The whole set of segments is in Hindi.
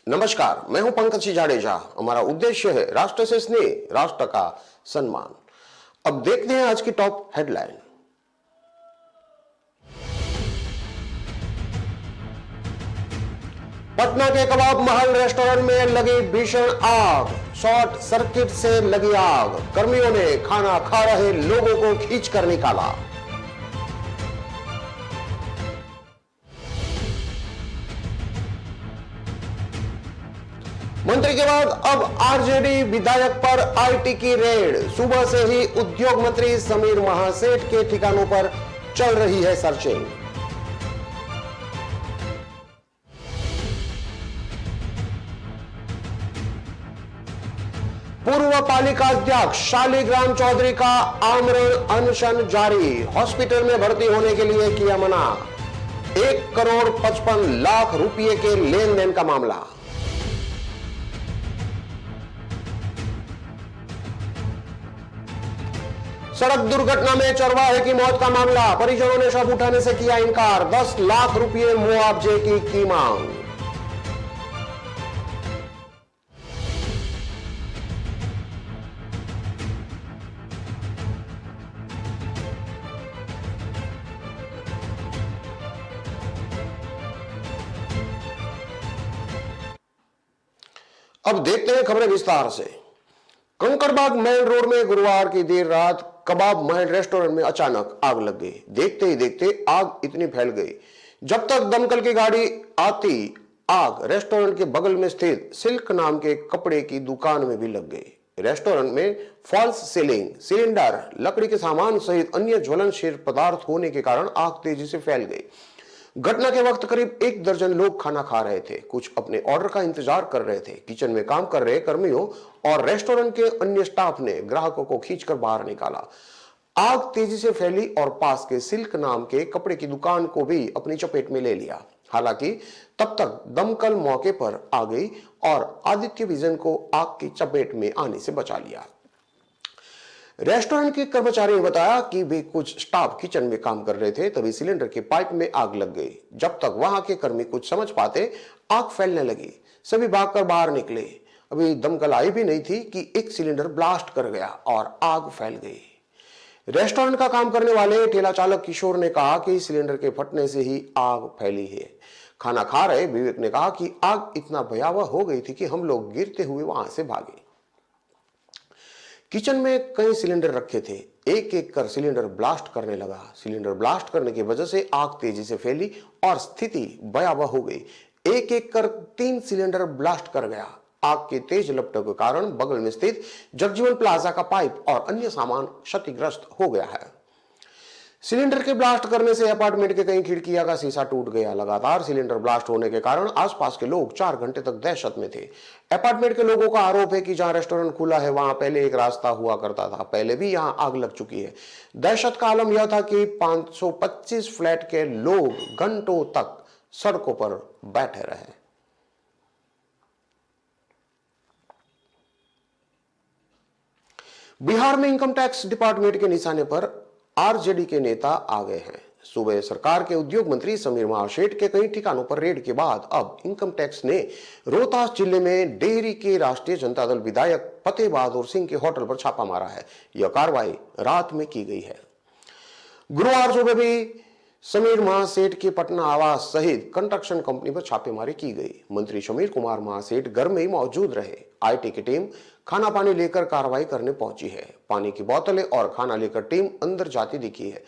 नमस्कार, मैं हूं पंकज जाडेजा। हमारा उद्देश्य है राष्ट्र से स्नेह, राष्ट्र का सम्मान। अब देखते हैं आज की टॉप हेडलाइन। पटना के कबाब महल रेस्टोरेंट में लगी भीषण आग। शॉर्ट सर्किट से लगी आग। कर्मियों ने खाना खा रहे लोगों को खींचकर निकाला। मंत्री के बाद अब आरजेडी विधायक पर आईटी की रेड। सुबह से ही उद्योग मंत्री समीर महासेठ के ठिकानों पर चल रही है सर्चिंग। पूर्व पालिका अध्यक्ष शालिग्राम चौधरी का आमरण अनशन जारी। हॉस्पिटल में भर्ती होने के लिए किया मना। 1,55,00,000 रुपए के लेन देन का मामला। सड़क दुर्घटना में चरवाहे की मौत का मामला। परिजनों ने शव उठाने से किया इनकार। 10 लाख रुपए मुआवजे की मांग। अब देखते हैं खबरें विस्तार से। कंकड़बाग मेन रोड में गुरुवार की देर रात कबाब महल रेस्टोरेंट में अचानक आग लग गई। देखते ही देखते आग इतनी फैल गई, जब तक दमकल की गाड़ी आती आग रेस्टोरेंट के बगल में स्थित सिल्क नाम के कपड़े की दुकान में भी लग गई। रेस्टोरेंट में फॉल्स सीलिंग, सिलेंडर, लकड़ी के सामान सहित अन्य ज्वलनशील पदार्थ होने के कारण आग तेजी से फैल गई। घटना के वक्त करीब 1 दर्जन लोग खाना खा रहे थे। कुछ अपने ऑर्डर का इंतजार कर रहे थे। किचन में काम कर रहे कर्मियों और रेस्टोरेंट के अन्य स्टाफ ने ग्राहकों को खींचकर बाहर निकाला। आग तेजी से फैली और पास के सिल्क नाम के कपड़े की दुकान को भी अपनी चपेट में ले लिया। हालांकि तब तक दमकल मौके पर आ गई और आदित्य विजन को आग की चपेट में आने से बचा लिया। रेस्टोरेंट के कर्मचारी ने बताया कि वे कुछ स्टाफ किचन में काम कर रहे थे, तभी सिलेंडर के पाइप में आग लग गई। जब तक वहां के कर्मी कुछ समझ पाते, आग फैलने लगी। सभी भागकर बाहर निकले। अभी दमकल आई भी नहीं थी कि एक सिलेंडर ब्लास्ट कर गया और आग फैल गई। रेस्टोरेंट का काम करने वाले ठेला चालक किशोर ने कहा कि सिलेंडर के फटने से ही आग फैली है। खाना खा रहे विवेक ने कहा कि आग इतना भयावह हो गई थी कि हम लोग गिरते हुए वहां से भागे। किचन में कई सिलेंडर रखे थे। एक एक कर सिलेंडर ब्लास्ट करने लगा। सिलेंडर ब्लास्ट करने की वजह से आग तेजी से फैली और स्थिति भयावह हो गई। एक एक कर 3 सिलेंडर ब्लास्ट कर गया। आग के तेज लपटों के कारण बगल में स्थित जगजीवन प्लाजा का पाइप और अन्य सामान क्षतिग्रस्त हो गया है। सिलेंडर के ब्लास्ट करने से अपार्टमेंट के कई खिड़कियां का शीशा टूट गया। लगातार सिलेंडर ब्लास्ट होने के कारण आसपास के लोग 4 घंटे तक दहशत में थे। अपार्टमेंट के लोगों का आरोप है कि जहां रेस्टोरेंट खुला है वहां पहले एक रास्ता हुआ करता था। पहले भी यहां आग लग चुकी है। दहशत का आलम यह था कि 525 फ्लैट के लोग घंटों तक सड़कों पर बैठे रहे। बिहार में इनकम टैक्स डिपार्टमेंट के निशाने पर आरजेडी के नेता आ गए हैं। सुबह सरकार के उद्योग मंत्री समीर महासेठ के कई ठिकानों पर रेड के बाद अब इनकम टैक्स ने रोहतास जिले में डेहरी के राष्ट्रीय जनता दल विधायक फतेह बहादुर सिंह के होटल पर छापा मारा है। यह कार्रवाई रात में की गई है। गुरुवार सुबह भी समीर महासेठ के पटना आवास सहित कंस्ट्रक्शन कंपनी पर छापेमारी की गई। मंत्री समीर कुमार महासेठ घर में ही मौजूद रहे। आईटी की टीम खाना पानी लेकर कार्रवाई करने पहुंची है। पानी की बोतलें और खाना लेकर टीम अंदर जाती दिखी है।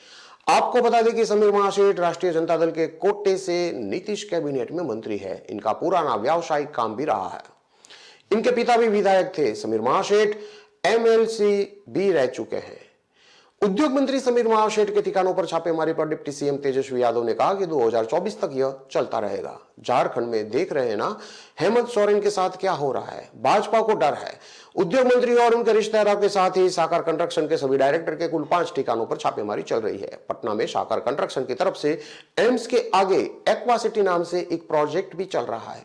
आपको बता दें कि समीर महासेठ राष्ट्रीय जनता दल के कोटे से नीतीश कैबिनेट में मंत्री है। इनका पुराना व्यावसायिक काम भी रहा है। इनके पिता भी विधायक थे। समीर महासेठ एमएलसी भी रह चुके हैं। उद्योग मंत्री समीर महासेठ के ठिकानों पर छापेमारी पर डिप्टी सीएम तेजस्वी यादव ने कहा कि 2024 तक यह चलता रहेगा। झारखंड में देख रहे हैं ना हेमंत सोरेन के साथ क्या हो रहा है। भाजपा को डर है। उद्योग मंत्री और उनके रिश्तेदारों के साथ ही साकार कंस्ट्रक्शन के सभी डायरेक्टर के कुल 5 ठिकानों पर छापेमारी चल रही है। पटना में साकार कंस्ट्रक्शन की तरफ से एम्स के आगे एक्वासिटी नाम से एक प्रोजेक्ट भी चल रहा है।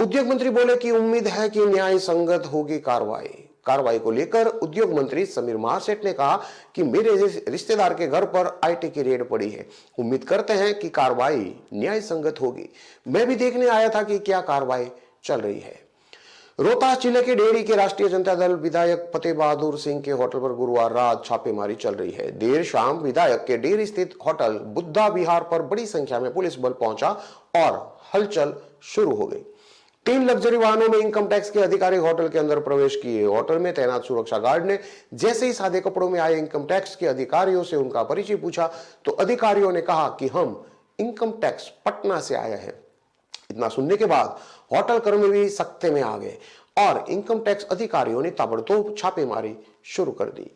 उद्योग मंत्री बोले कि उम्मीद है कि न्याय संगत होगी कार्रवाई को लेकर उद्योग मंत्री समीर महासेठ ने कहा कि मेरे रिश्तेदार के घर पर आईटी की रेड पड़ी है। उम्मीद करते हैं कि कार्रवाई न्याय संगत होगी। मैं भी देखने आया था कि क्या कार्रवाई चल रही है। रोहतास जिले के डेहरी के राष्ट्रीय जनता दल विधायक फतेह बहादुर सिंह के होटल पर गुरुवार रात छापेमारी चल रही है। देर शाम विधायक के डेहरी स्थित होटल बुद्धा विहार पर बड़ी संख्या में पुलिस बल पहुंचा और हलचल शुरू हो गई। 3 लग्जरी वाहनों में इनकम टैक्स के अधिकारी होटल के अंदर प्रवेश किए। होटल में तैनात सुरक्षा गार्ड ने जैसे ही सादे कपड़ों में आए इनकम टैक्स के अधिकारियों से उनका परिचय पूछा तो अधिकारियों ने कहा कि हम इनकम टैक्स पटना से आए हैं। इतना सुनने के बाद होटल कर्मी भी सख्ते में आ गए और इनकम टैक्स अधिकारियों ने ताबड़तोड़ छापेमारी शुरू कर दी।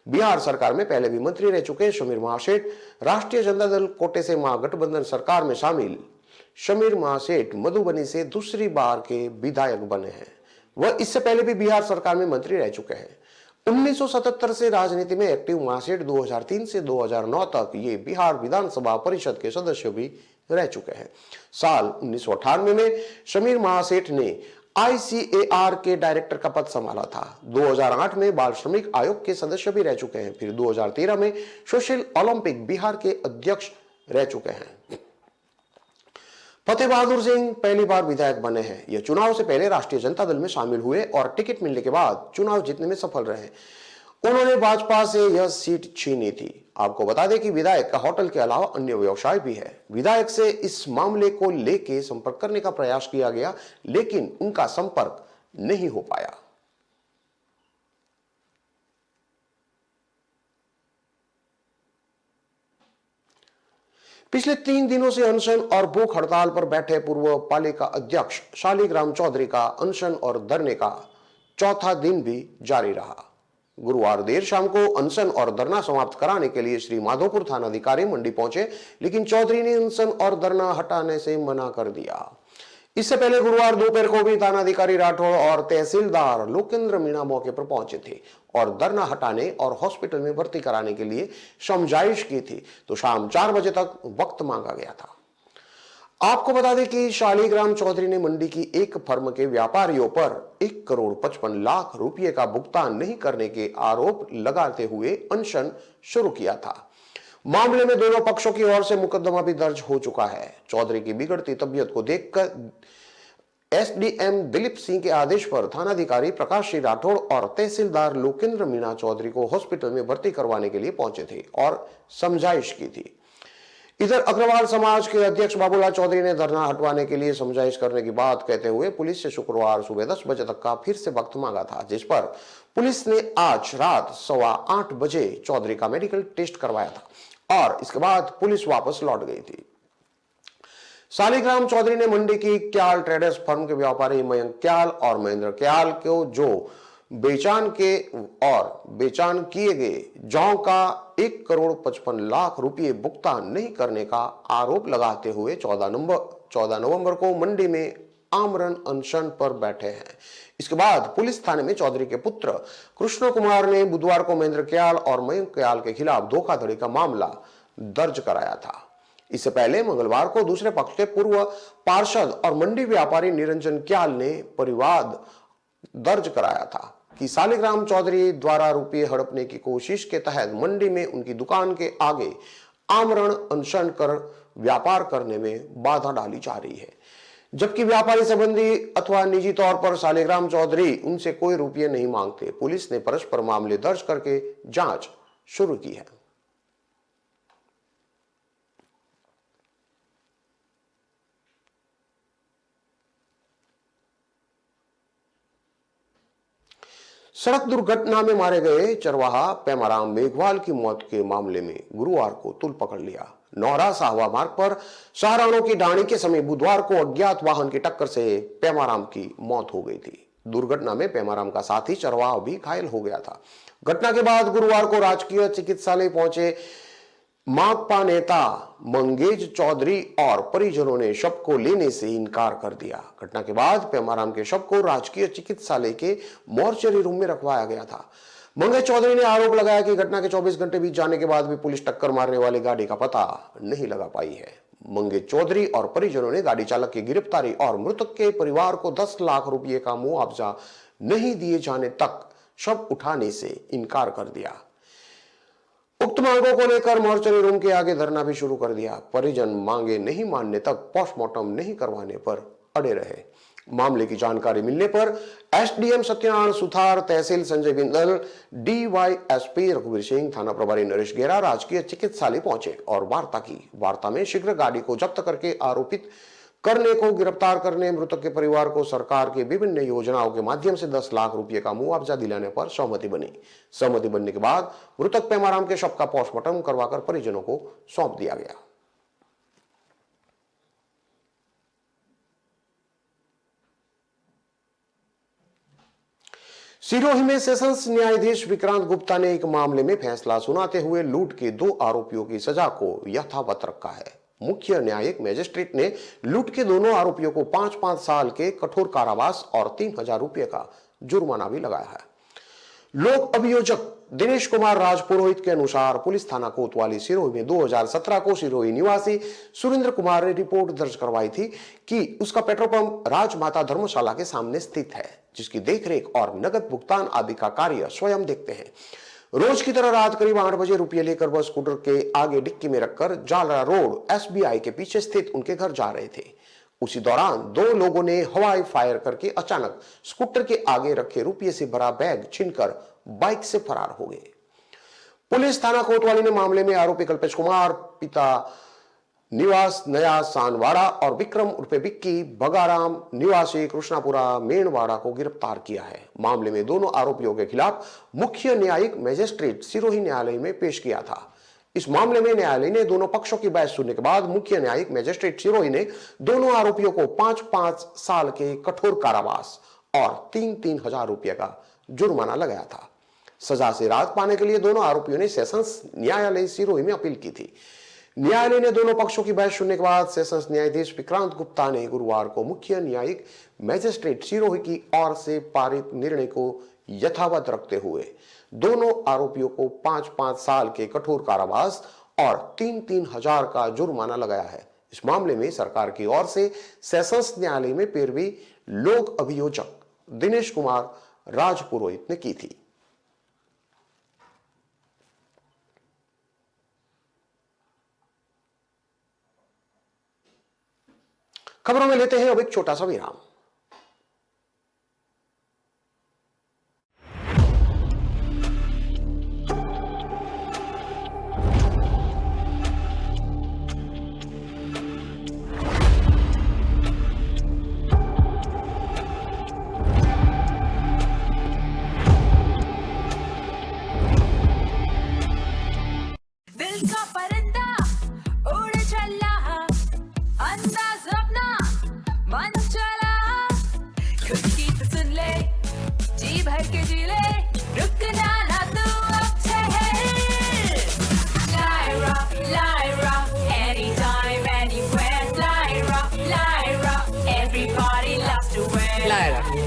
बिहार सरकार में पहले भी मंत्री रह चुके समीर महासेठ राष्ट्रीय जनता दल कोटे से महागठबंधन सरकार में शामिल समीर महासेठ मधुबनी से दूसरी बार के विधायक बने हैं। वह इससे पहले भी बिहार सरकार में मंत्री रह चुके हैं। 1977 से राजनीति में एक्टिव महासेठ 2003 से 2009 तक ये बिहार विधानसभा परिषद के सदस्य भी रह चुके हैं। साल 1998 में समीर महासेठ ने ICAR के डायरेक्टर का पद संभाला था। 2008 में बाल श्रमिक आयोग के सदस्य भी रह चुके हैं। फिर 2013 में सोशल ओलंपिक बिहार के अध्यक्ष रह चुके हैं। फतेह बहादुर सिंह पहली बार विधायक बने हैं। यह चुनाव से पहले राष्ट्रीय जनता दल में शामिल हुए और टिकट मिलने के बाद चुनाव जीतने में सफल रहे। उन्होंने भाजपा से यह सीट छीनी थी। आपको बता दें कि विधायक का होटल के अलावा अन्य व्यवसाय भी है। विधायक से इस मामले को लेकर संपर्क करने का प्रयास किया गया, लेकिन उनका संपर्क नहीं हो पाया। पिछले 3 दिनों से अनशन और भूख हड़ताल पर बैठे पूर्व पालिका अध्यक्ष शालिग्राम चौधरी का अनशन और धरने का चौथा दिन भी जारी रहा। गुरुवार देर शाम को अनशन और धरना समाप्त कराने के लिए श्री माधोपुर थानाधिकारी मंडी पहुंचे, लेकिन चौधरी ने अनशन और धरना हटाने से मना कर दिया। इससे पहले गुरुवार दोपहर को भी थानाधिकारी राठौड़ और तहसीलदार लोकेंद्र मीणा मौके पर पहुंचे थे और धरना हटाने और हॉस्पिटल में भर्ती कराने के लिए समझाइश की थी, तो शाम 4 बजे तक वक्त मांगा गया था। आपको बता दें कि शालिग्राम चौधरी ने मंडी की एक फर्म के व्यापारियों पर 1,55,00,000 रुपए का भुगतान नहीं करने के आरोप लगाते हुए अनशन शुरू किया था। मामले में दोनों पक्षों की ओर से मुकदमा भी दर्ज हो चुका है। चौधरी की बिगड़ती तबीयत को देखकर SDM दिलीप सिंह के आदेश पर थानाधिकारी प्रकाश सिंह राठौड़ और तहसीलदार लोकेंद्र मीणा चौधरी को हॉस्पिटल में भर्ती करवाने के लिए पहुंचे थे और समझाइश की थी। इधर अग्रवाल समाज के अध्यक्ष बाबूलाल चौधरी ने धरना हटवाने के लिए समझाइश करने की बात कहते हुए पुलिस से शुक्रवार सुबह 10 बजे तक का फिर से वक्त मांगा था, जिस पर पुलिस ने आज रात 8:15 बजे चौधरी का मेडिकल टेस्ट करवाया था और इसके बाद पुलिस वापस लौट गई थी। शालिग्राम चौधरी ने मंडी की क्याल ट्रेडर्स फर्म के व्यापारी मयंक क्याल और महेंद्र क्याल को जो बेचान किए गए जौ का 1,55,00,000 रुपए भुगतान नहीं करने का आरोप लगाते हुए 14 नवंबर को मंडी में आमरण अनशन पर बैठे हैं। इसके बाद पुलिस थाने में चौधरी के पुत्र कृष्ण कुमार ने बुधवार को महेंद्र क्याल और मयंक क्याल के खिलाफ धोखाधड़ी का मामला दर्ज कराया था। इससे पहले मंगलवार को दूसरे पक्ष के पूर्व पार्षद और मंडी व्यापारी निरंजन क्याल ने परिवाद दर्ज कराया था कि शालिग्राम चौधरी द्वारा रुपये हड़पने की कोशिश के तहत मंडी में उनकी दुकान के आगे आमरण अनशन कर व्यापार करने में बाधा डाली जा रही है, जबकि व्यापारी संबंधी अथवा निजी तौर पर शालिग्राम चौधरी उनसे कोई रुपये नहीं मांगते। पुलिस ने परस्पर मामले दर्ज करके जांच शुरू की है। सड़क दुर्घटना में मारे गए चरवाहा पेमाराम मेघवाल की मौत के मामले में गुरुवार को तूल पकड़ लिया। नौरा साहवा मार्ग पर शाहरानों की ढाणी के समय बुधवार को अज्ञात वाहन की टक्कर से पेमाराम की मौत हो गई थी। दुर्घटना में पेमाराम का साथी चरवाहा भी घायल हो गया था। घटना के बाद गुरुवार को राजकीय चिकित्सालय पहुंचे माकपा नेता मंगेज चौधरी और परिजनों ने शव को लेने से इनकार कर दिया। घटना के बाद पेमाराम के शव को राजकीय चिकित्सालय के मोर्चरी रूम में रखवाया गया था। मंगेज चौधरी ने आरोप लगाया कि घटना के 24 घंटे बीत जाने के बाद भी पुलिस टक्कर मारने वाली गाड़ी का पता नहीं लगा पाई है। मंगेज चौधरी और परिजनों ने गाड़ी चालक की गिरफ्तारी और मृतक के परिवार को 10 लाख रुपए का मुआवजा नहीं दिए जाने तक शव उठाने से इनकार कर दिया। उक्त मांगों को लेकर मोर्चरी रूम के आगे धरना भी शुरू कर दिया। परिजन मांगे नहीं मानने तक पोस्टमार्टम नहीं करवाने पर अड़े रहे। मामले की जानकारी मिलने पर एसडीएम सत्यनारायण सुथार, तहसील संजय बिंदल, डीवाईएसपी रघुवीर सिंह, थाना प्रभारी नरेश गेरा राजकीय चिकित्सालय पहुंचे और वार्ता की। वार्ता में शीघ्र गाड़ी को जब्त करके आरोपित करने को गिरफ्तार करने, मृतक के परिवार को सरकार की विभिन्न योजनाओं के माध्यम से 10 लाख रुपए का मुआवजा दिलाने पर सहमति बनी। सहमति बनने के बाद मृतक पेमाराम के शव का पोस्टमार्टम करवाकर परिजनों को सौंप दिया गया। सिरोही में सेशंस न्यायाधीश विक्रांत गुप्ता ने एक मामले में फैसला सुनाते हुए लूट के 2 आरोपियों की सजा को यथावत रखा है। मुख्य न्यायिक मजिस्ट्रेट ने लूट के दोनों आरोपियों को 5-5 साल के कठोर कारावास और 3,000 रुपए का जुर्माना भी लगाया है। लोक अभियोजक दिनेश कुमार राजपुरोहित के अनुसार पुलिस थाना कोतवाली सिरोही में 2017 को सिरोही निवासी सुरेंद्र कुमार ने रिपोर्ट दर्ज करवाई थी कि उसका पेट्रोल पंप राजमाता धर्मशाला के सामने स्थित है, जिसकी देखरेख और नगद भुगतान आदि का कार्य स्वयं देखते हैं। रोज की तरह रात करीब 8 बजे रुपये लेकर वह स्कूटर के आगे डिक्की में रखकर जालरा रोड एसबीआई के पीछे स्थित उनके घर जा रहे थे। उसी दौरान 2 लोगों ने हवाई फायर करके अचानक स्कूटर के आगे रखे रुपये से भरा बैग छीनकर बाइक से फरार हो गए। पुलिस थाना कोतवाली ने मामले में आरोपी कल्पेश कुमार, पिता निवास नया सानवाड़ा और विक्रम उर्फे विक्की बगाराम निवासी कृष्णापुरा मेणवाड़ा को गिरफ्तार किया है। मामले में दोनों आरोपियों के खिलाफ मुख्य न्यायिक मजिस्ट्रेट सिरोही न्यायालय में पेश किया था। इस मामले में न्यायालय ने दोनों पक्षों की बहस सुनने के बाद मुख्य न्यायिक मजिस्ट्रेट सिरोही ने दोनों आरोपियों को 5-5 साल के कठोर कारावास और 3-3 हजार रुपये का जुर्माना लगाया था। सजा से राहत पाने के लिए दोनों आरोपियों ने सेशंस न्यायालय सिरोही में अपील की थी। न्यायालय ने दोनों पक्षों की बहस सुनने के बाद सेशंस न्यायाधीश विक्रांत गुप्ता ने गुरुवार को मुख्य न्यायिक मजिस्ट्रेट सिरोही की ओर से पारित निर्णय को यथावत रखते हुए दोनों आरोपियों को 5-5 साल के कठोर कारावास और 3-3 हजार का जुर्माना लगाया है। इस मामले में सरकार की ओर से सेशंस न्यायालय में पैरवी लोक अभियोजक दिनेश कुमार राजपुरोहित ने की थी। खबरों में लेते हैं अब एक छोटा सा विराम।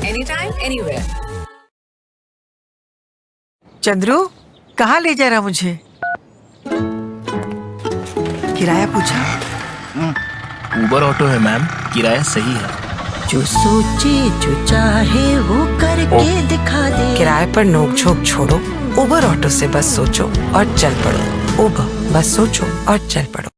Anytime, anywhere. चंद्रू, कहाँ ले जा रहा मुझे? किराया पूछा? उबर ऑटो है मैम, किराया सही है। जो सोचे जो चाहे वो करके दिखा दे। किराए पर नोक झोंक छोड़ो, उबर ऑटो से बस सोचो और चल पड़ो। उबर, बस सोचो और चल पड़ो।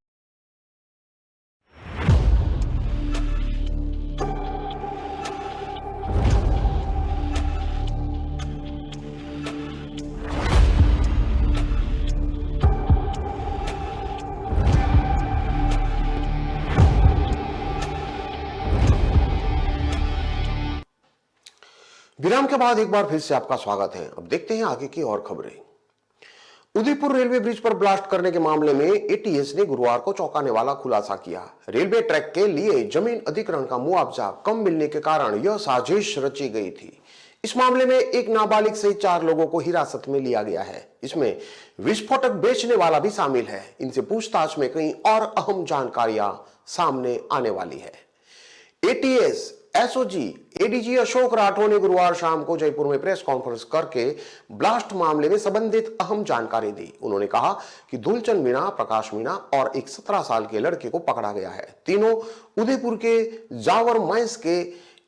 विराम के बाद एक बार फिर से आपका स्वागत है। अब देखते हैं आगे की और खबरें। उदयपुर रेलवे ब्रिज पर ब्लास्ट करने के मामले में एटीएस ने गुरुवार को चौंकाने वाला खुलासा किया। रेलवे ट्रैक के लिए जमीन अधिग्रहण का मुआवजा कम मिलने के कारण यह साजिश रची गई थी। इस मामले में एक नाबालिग सहित 4 लोगों को हिरासत में लिया गया है। इसमें विस्फोटक बेचने वाला भी शामिल है। इनसे पूछताछ में कई और अहम जानकारियां सामने आने वाली है। ATS SOG ADG Ashok Rathore ने गुरुवार शाम को जयपुर में प्रेस कॉन्फ्रेंस करके ब्लास्ट मामले में संबंधित अहम जानकारी दी। उन्होंने कहा कि धूलचंद मीणा, प्रकाश मीणा और एक 17 साल के लड़के को पकड़ा गया है। तीनों उदयपुर के जावर मैंस के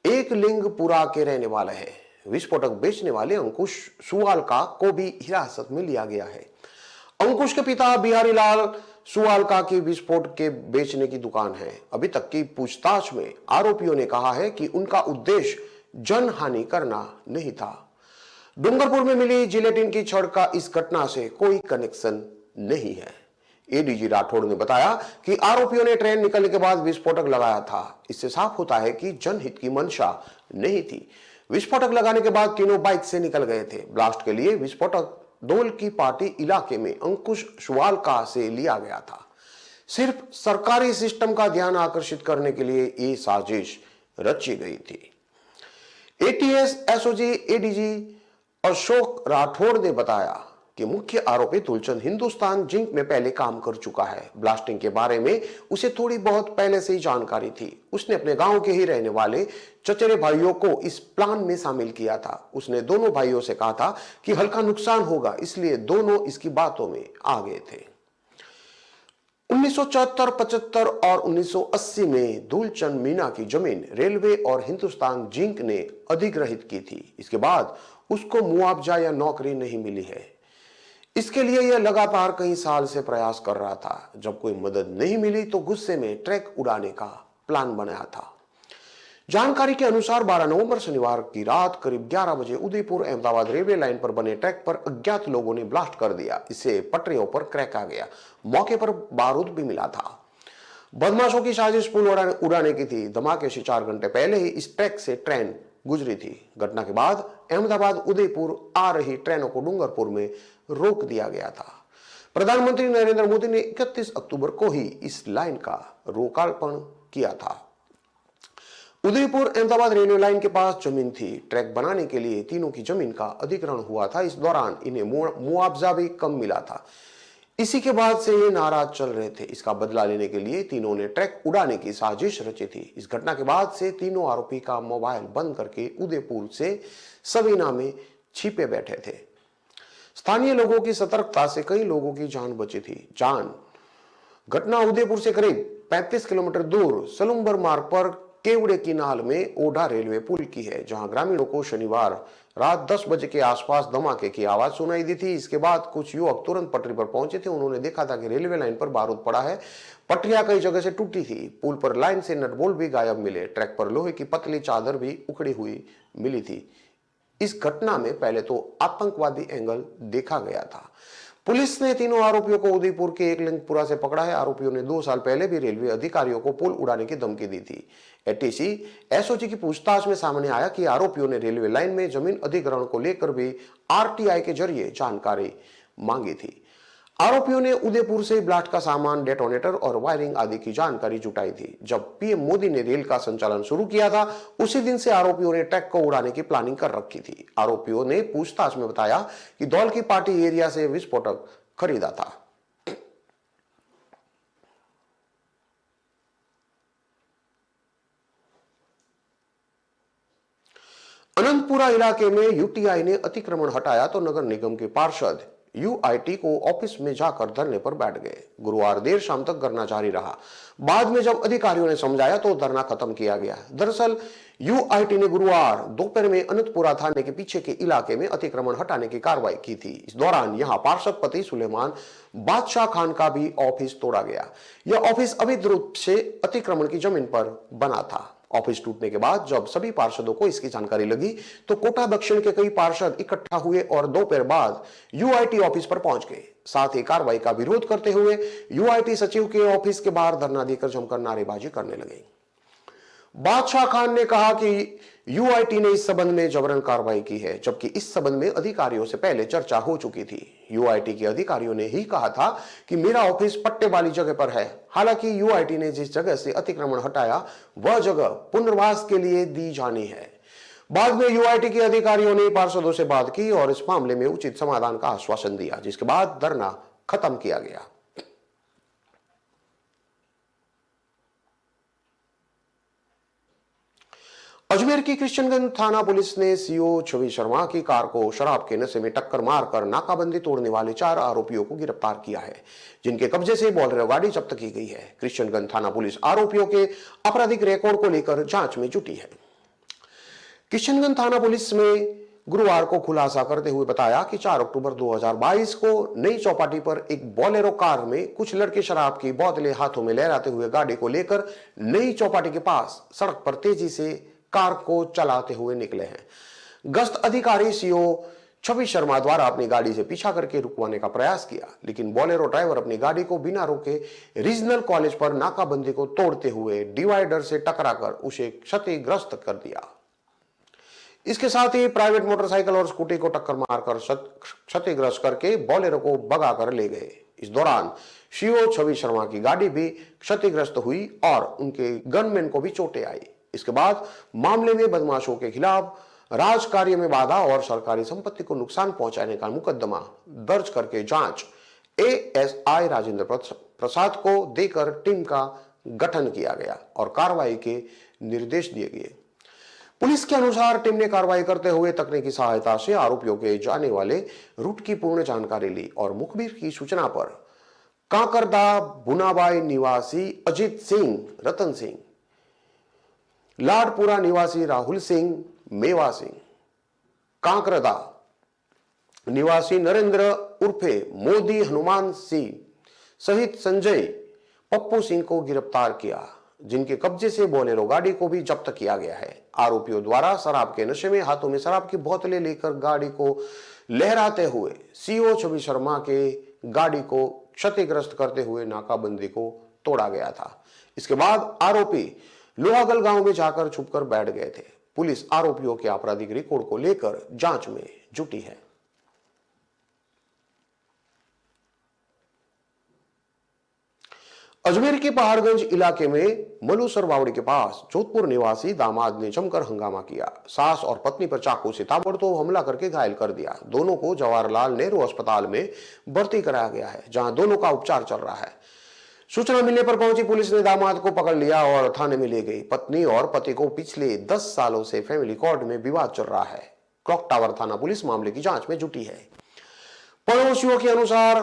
एक लिंगपुरा के रहने वाले हैं। विस्फोटक बेचने वाले अंकुश सुवालका को भी हिरासत में लिया गया है। अंकुश के पिता बिहारी लाल सुवालका की विस्फोट के बेचने की दुकान है। अभी तक की पूछताछ में आरोपियों ने कहा है कि उनका उद्देश्य जनहानि करना नहीं था। डूंगरपुर में मिली जिलेटिन की छड़ का इस घटना से कोई कनेक्शन नहीं है। एडीजी राठौड़ ने बताया कि आरोपियों ने ट्रेन निकलने के बाद विस्फोटक लगाया था। इससे साफ होता है कि जनहित की मंशा नहीं थी। विस्फोटक लगाने के बाद तीनों बाइक से निकल गए थे। ब्लास्ट के लिए विस्फोटक दोल की पार्टी इलाके में अंकुश सुवालका से लिया गया था। सिर्फ सरकारी सिस्टम का ध्यान आकर्षित करने के लिए ये साजिश रची गई थी। ATS SOG ADG Ashok Rathore ने बताया कि मुख्य आरोपी तुलचंद हिंदुस्तान जिंक में पहले काम कर चुका है। ब्लास्टिंग के बारे में उसे थोड़ी बहुत पहले से ही जानकारी थी। उसने अपने गांव के ही रहने वाले चचेरे भाइयों को इस प्लान में शामिल किया था। उसने दोनों भाइयों से कहा था कि हल्का नुकसान होगा, इसलिए दोनों इसकी बातों में आ गए थे। 1974, 75 और 1980 में दुलचंद मीना की जमीन रेलवे और हिंदुस्तान जिंक ने अधिग्रहित की थी। इसके बाद उसको मुआवजा या नौकरी नहीं मिली है। इसके लिए यह लगातार कई साल से प्रयास कर रहा था। जब कोई मदद नहीं मिली तो गुस्से में ट्रक उड़ाने का प्लान बनाया था। जानकारी के अनुसार 12 नवंबर शनिवार की रात करीब 11 बजे उदयपुर अहमदाबाद रेलवे लाइन पर बने ट्रैक पर अज्ञात लोगों ने ब्लास्ट कर दिया। इससे पटरियों पर क्रैक आ गया। मौके पर बारूद भी मिला था। बदमाशों की साजिश पुल उड़ाने की थी। धमाके से 4 घंटे पहले ही इस ट्रैक से ट्रेन गुजरी थी। घटना के बाद अहमदाबाद उदयपुर आ रही ट्रेनों को डूंगरपुर में रोक दिया गया था। प्रधानमंत्री नरेंद्र मोदी ने 31 अक्टूबर को ही इस लाइन का लोकार्पण किया था। उदयपुर अहमदाबाद रेलवे लाइन के पास जमीन थी। ट्रैक बनाने के लिए तीनों की जमीन का अधिग्रहण हुआ था। इस दौरान इन्हें मुआवजा भी कम मिला था। इसी के बाद से ये नाराज चल रहे थे। इसका बदला लेने के लिए तीनों ने ट्रक उड़ाने की साजिश रची थी। इस घटना के बाद से तीनों आरोपी का मोबाइल बंद करके उदयपुर से सवीना में छिपे बैठे थे। स्थानीय लोगों की सतर्कता से कई लोगों की जान बची थी। घटना उदयपुर से करीब 35 किलोमीटर दूर सलुम्बर मार्ग पर केवड़े की नाल में ओढ़ा रेलवे पुल की है, जहां ग्रामीणों को शनिवार रात 10 बजे के आसपास धमाके की आवाज सुनाई दी थी। इसके बाद कुछ युवक तुरंत पटरी पर पहुंचे थे। उन्होंने देखा था कि रेलवे लाइन पर बारूद पड़ा है। पटरियां कई जगह से टूटी थी। पुल पर लाइन से नटबोल्ट भी गायब मिले। ट्रैक पर लोहे की पतली चादर भी उखड़ी हुई मिली थी। इस घटना में पहले तो आतंकवादी एंगल देखा गया था। पुलिस ने तीनों आरोपियों को उदयपुर के एकलिंगपुरा से पकड़ा है। आरोपियों ने 2 साल पहले भी रेलवे अधिकारियों को पुल उड़ाने की धमकी दी थी। एटीसी एसओजी की पूछताछ में सामने आया कि आरोपियों ने रेलवे लाइन में जमीन अधिग्रहण को लेकर भी आरटीआई के जरिए जानकारी मांगी थी। आरोपियों ने उदयपुर से ब्लास्ट का सामान, डेटोनेटर और वायरिंग आदि की जानकारी जुटाई थी। जब पीएम मोदी ने रेल का संचालन शुरू किया था, उसी दिन से आरोपियों ने ट्रक को उड़ाने की प्लानिंग कर रखी थी। आरोपियों ने पूछताछ में बताया कि दौल की पार्टी एरिया से विस्फोटक खरीदा था। अनंतपुरा इलाके में यूटीआई ने अतिक्रमण हटाया तो नगर निगम के पार्षद यूआईटी को ऑफिस में जाकर धरने पर बैठ गए। गुरुवार देर शाम तक धरना जारी रहा। बाद में जब अधिकारियों ने समझाया तो धरना खत्म किया गया। दरअसल यूआईटी ने गुरुवार दोपहर में अनंतपुरा थाने के पीछे के इलाके में अतिक्रमण हटाने की कार्रवाई की थी। इस दौरान यहां पार्षद पति सुलेमान बादशाह खान का भी ऑफिस तोड़ा गया। यह ऑफिस अवैध रूप से अतिक्रमण की जमीन पर बना था। ऑफिस टूटने के बाद जब सभी पार्षदों को इसकी जानकारी लगी तो कोटा दक्षिण के कई पार्षद इकट्ठा हुए और दोपहर बाद यूआईटी ऑफिस पर पहुंच गए। साथ ही कार्रवाई का विरोध करते हुए यूआईटी सचिव के ऑफिस के बाहर धरना देकर जमकर नारेबाजी करने लगे। बादशाह खान ने कहा कि यूआईटी ने इस संबंध में जबरन कार्रवाई की है, जबकि इस संबंध में अधिकारियों से पहले चर्चा हो चुकी थी। यूआईटी के अधिकारियों ने ही कहा था कि मेरा ऑफिस पट्टे वाली जगह पर है। हालांकि यूआईटी ने जिस जगह से अतिक्रमण हटाया वह जगह पुनर्वास के लिए दी जानी है। बाद में यूआईटी के अधिकारियों ने पार्षदों से बात की और इस मामले में उचित समाधान का आश्वासन दिया, जिसके बाद धरना खत्म किया गया। अजमेर की कृष्णगंज थाना पुलिस ने सीओ छवि शर्मा की कार को शराब के नशे में टक्कर मारकर नाकाबंदी तोड़ने वाले 4 आरोपियों को गिरफ्तार किया है, जिनके कब्जे से बोलेरो गाड़ी जब्त की गई है। कृष्णगंज थाना पुलिस आरोपियों के आपराधिक रिकॉर्ड को लेकर जांच में जुटी है। कृष्णगंज थाना पुलिस में गुरुवार को खुलासा करते हुए बताया कि 4 अक्टूबर 2022 को नई चौपाटी पर एक बोलेरो कार में कुछ लड़के शराब की बोतलें हाथों में लहराते हुए गाड़ी को लेकर नई चौपाटी के पास सड़क पर तेजी से कार को चलाते हुए निकले हैं। गश्त अधिकारी सीओ छवि शर्मा द्वारा अपनी गाड़ी से पीछा करके रुकवाने का प्रयास किया, लेकिन बोलेरो ड्राइवर अपनी गाड़ी को बिना रोके रीजनल कॉलेज पर नाकाबंदी को तोड़ते हुए डिवाइडर से टकराकर उसे क्षतिग्रस्त कर दिया। इसके साथ ही प्राइवेट मोटरसाइकिल और स्कूटी को टक्कर मारकर क्षतिग्रस्त करके बोलेरो को भगाकर ले गए। इस दौरान सीओ छवि शर्मा की गाड़ी भी क्षतिग्रस्त हुई और उनके गनमैन को भी चोटें आई। इसके बाद मामले में बदमाशों के खिलाफ राज कार्य में बाधा और सरकारी संपत्ति को नुकसान पहुंचाने का मुकदमा दर्ज करके जांच एएसआई राजेंद्र प्रसाद को देकर टीम का गठन किया गया और कार्रवाई के निर्देश दिए गए। पुलिस के अनुसार टीम ने कार्रवाई करते हुए तकनीकी सहायता से आरोपियों के जाने वाले रूट की पूर्ण जानकारी ली और मुखबिर की सूचना पर काकरदा बुनाबाई निवासी अजीत सिंह, रतन सिंह, लाडपुरा निवासी राहुल सिंह, मेवा सिंह, कांकरदा निवासी नरेंद्र उर्फे मोदी हनुमान सिंह सहित संजय पप्पू सिंह को गिरफ्तार किया, जिनके कब्जे से बोलेरो गाड़ी को भी जब्त किया गया है। आरोपियों द्वारा शराब के नशे में हाथों में शराब की बोतलें लेकर गाड़ी को लहराते हुए सीओ छवि शर्मा के गाड़ी को क्षतिग्रस्त करते हुए नाकाबंदी को तोड़ा गया था। इसके बाद आरोपी लोहागल गांव में जाकर छुपकर बैठ गए थे। पुलिस आरोपियों के आपराधिक रिकॉर्ड को लेकर जांच में जुटी है। अजमेर के पहाड़गंज इलाके में मलूसर बावड़ी के पास जोधपुर निवासी दामाद ने जमकर हंगामा किया। सास और पत्नी पर चाकू से ताबड़तोड़ हमला करके घायल कर दिया। दोनों को जवाहरलाल नेहरू अस्पताल में भर्ती कराया गया है, जहां दोनों का उपचार चल रहा है। सूचना मिलने पर पहुंची पुलिस ने दामाद को पकड़ लिया और थाने में ले गई। पत्नी और पति को पिछले 10 सालों से फैमिली कोर्ट में विवाद चल रहा है। क्लॉक टावर थाना पुलिस मामले की जांच में जुटी है। पड़ोसियों के अनुसार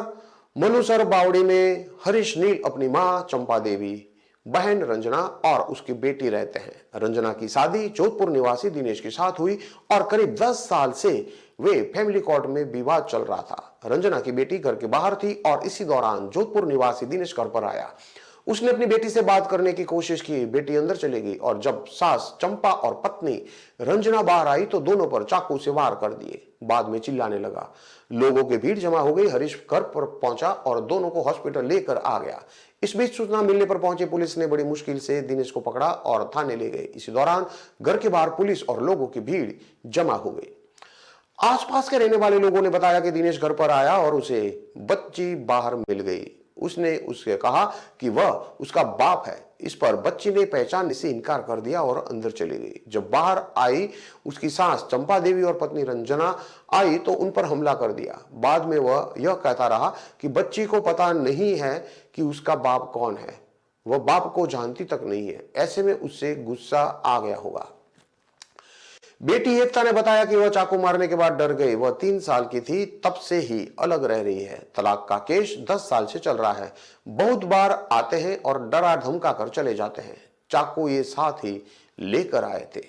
मलूसर बावड़ी में हरीश नील अपनी मां चंपा देवी, बहन रंजना और उसकी बेटी रहते हैं। रंजना की शादी जोधपुर निवासी दिनेश के साथ हुई और करीब 10 साल से वे फैमिली कोर्ट में विवाद चल रहा था। रंजना की बेटी घर के बाहर थी और इसी दौरान जोधपुर निवासी दिनेश घर पर आया। उसने अपनी बेटी से बात करने की कोशिश की। बेटी अंदर चली गई और जब सास चंपा और पत्नी रंजना बाहर आई तो दोनों पर चाकू से वार कर दिए। बाद में चिल्लाने लगा। लोगों की भीड़ जमा हो गई। हरीश घर पर पहुंचा और दोनों को हॉस्पिटल लेकर आ गया। इस बीच सूचना मिलने पर पहुंची पुलिस ने बड़ी मुश्किल से दिनेश को पकड़ा और थाने ले गए। इसी दौरान घर के बाहर पुलिस और लोगों की भीड़ जमा हो गई। आसपास के रहने वाले लोगों ने बताया कि दिनेश घर पर आया और उसे बच्ची बाहर मिल गई। उसने उससे कहा कि वह उसका बाप है। इस पर बच्ची ने पहचानने से इनकार कर दिया और अंदर चली गई। जब बाहर आई उसकी सास चंपा देवी और पत्नी रंजना आई तो उन पर हमला कर दिया। बाद में वह यह कहता रहा कि बच्ची को पता नहीं है कि उसका बाप कौन है, वह बाप को जानती तक नहीं है। ऐसे में उससे गुस्सा आ गया होगा। बेटी एकता ने बताया कि वह चाकू मारने के बाद डर गई। वह 3 साल की थी, तब से ही अलग रह रही है। तलाक का केस 10 साल से चल रहा है। बहुत बार आते हैं और डरा धमका कर चले जाते हैं। चाकू ये साथ ही लेकर आए थे।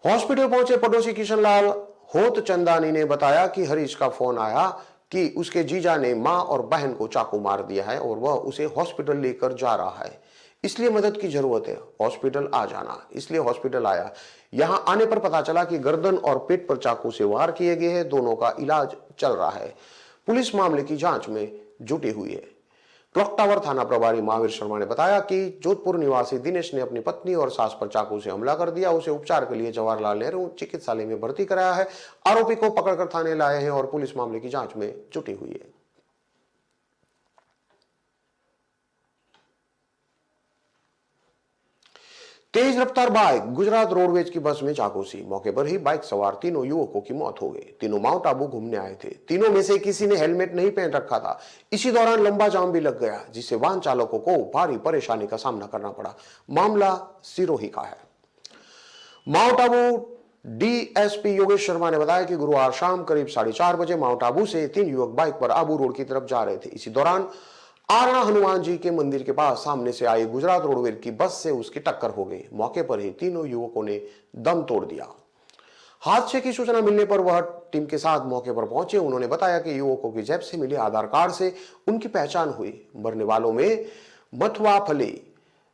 हॉस्पिटल पहुंचे पड़ोसी किशनलाल होतचंदानी ने बताया कि हरीश का फोन आया कि उसके जीजा ने मां और बहन को चाकू मार दिया है और वह उसे हॉस्पिटल लेकर जा रहा है, इसलिए मदद की जरूरत है, हॉस्पिटल आ जाना। इसलिए हॉस्पिटल आया। यहां आने पर पता चला कि गर्दन और पेट पर चाकू से वार किए गए हैं। दोनों का इलाज चल रहा है। पुलिस मामले की जांच में जुटी हुई है। क्लॉक टावर थाना प्रभारी महावीर शर्मा ने बताया कि जोधपुर निवासी दिनेश ने अपनी पत्नी और सास पर चाकू से हमला कर दिया। उसे उपचार के लिए जवाहरलाल नेहरू चिकित्सालय में भर्ती कराया है। आरोपी को पकड़कर थाने लाए हैं और पुलिस मामले की जांच में जुटी हुई है। तेज रफ्तार बाइक गुजरात रोडवेज की बस में चाकू सी। मौके पर ही बाइक सवार तीनों युवकों की मौत हो गई। तीनों माउंट आबू घूमने आए थे। तीनों में से किसी ने हेलमेट नहीं पहन रखा था। इसी दौरान लंबा जाम भी लग गया, जिससे वाहन चालकों को भारी परेशानी का सामना करना पड़ा। मामला सिरोही का है। माउंट आबू डीएसपी योगेश शर्मा ने बताया कि गुरुवार शाम करीब 4:30 बजे माउंट आबू से 3 युवक बाइक पर आबू रोड की तरफ जा रहे थे। इसी दौरान आरणा हनुमान जी के मंदिर के पास सामने से आई गुजरात रोडवेज की बस से उसकी टक्कर हो गई। मौके पर ही तीनों युवकों ने दम तोड़ दिया। हादसे की सूचना मिलने पर वह टीम के साथ मौके पर पहुंचे। उन्होंने बताया कि युवकों की जेब से मिले आधार कार्ड से उनकी पहचान हुई। मरने वालों में मथुआफली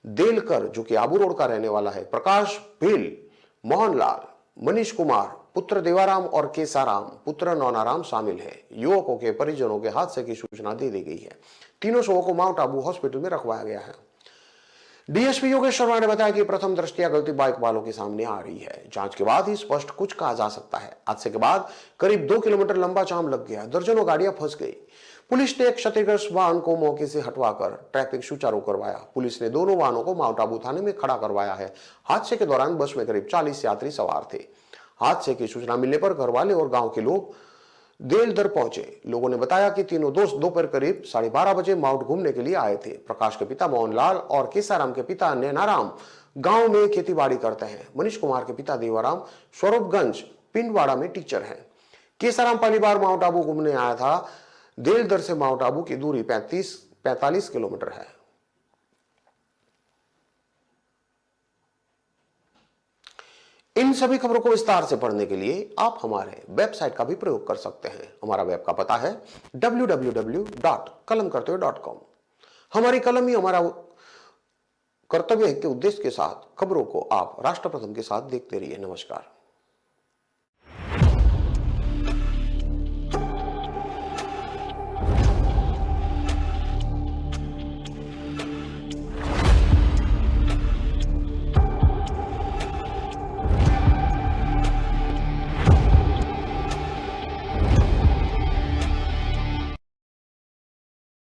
देलकर, जो कि आबू रोड का रहने वाला है, प्रकाश भील, मोहनलाल, मनीष कुमार पुत्र देवाराम और केसाराम पुत्र नौनाराम शामिल है। युवकों के परिजनों के हादसे की सूचना दे दी गई है। तीनों शवों को माउंट आबू हॉस्पिटल में रखवाया गया है। डीएसपी योगेश शर्मा ने बताया कि प्रथम दृष्टया गलती बाइक वालों के सामने आ रही है। जांच के बाद ही स्पष्ट कुछ कहा जा सकता है। हादसे के बाद करीब 2 किलोमीटर लंबा जाम लग गया। दर्जनों गाड़ियां फंस गई। पुलिस ने एक क्षतिग्रस्त वाहन को मौके से हटवाकर ट्रैफिक सुचारू करवाया। पुलिस ने दोनों वाहनों को माउंट आबू थाने में खड़ा करवाया है। हादसे के दौरान बस में करीब 40 यात्री सवार थे। हादसे की सूचना मिलने पर घर वाले और गांव के लोग देलदर पहुंचे। लोगों ने बताया कि तीनों दोस्त दोपहर करीब 12:30 बजे माउंट घूमने के लिए आए थे। प्रकाश के पिता मोहनलाल और केसाराम के पिता नैनाराम गांव में खेतीबाड़ी करते हैं। मनीष कुमार के पिता देवाराम स्वरूपगंज पिंडवाड़ा में टीचर हैं। केसाराम पहली बार माउंट आबू घूमने आया था। देलदर से माउंट आबू की दूरी 45 किलोमीटर है। इन सभी खबरों को विस्तार से पढ़ने के लिए आप हमारे वेबसाइट का भी प्रयोग कर सकते हैं। हमारा वेब का पता है www.kalamkartevya.com। हमारी कलम ही हमारा कर्तव्य है के उद्देश्य के साथ खबरों को आप राष्ट्र प्रथम के साथ देखते रहिए। नमस्कार।